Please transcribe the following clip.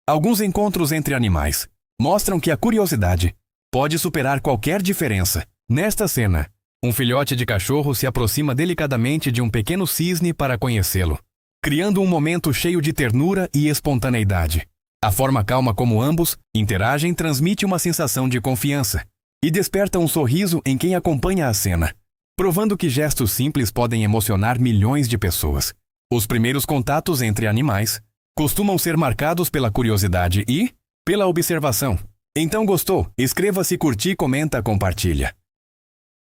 Alguns encontros entre animais mostram que a curiosidade pode superar qualquer diferença. Nesta cena, um filhote de cachorro se aproxima delicadamente de um pequeno cisne para conhecê-lo, criando um momento cheio de ternura e espontaneidade. A forma calma como ambos interagem transmite uma sensação de confiança e desperta um sorriso em quem acompanha a cena, provando que gestos simples podem emocionar milhões de pessoas. Os primeiros contatos entre animais costumam ser marcados pela curiosidade e pela observação. Então gostou? Inscreva-se, curtir, comenta, compartilha.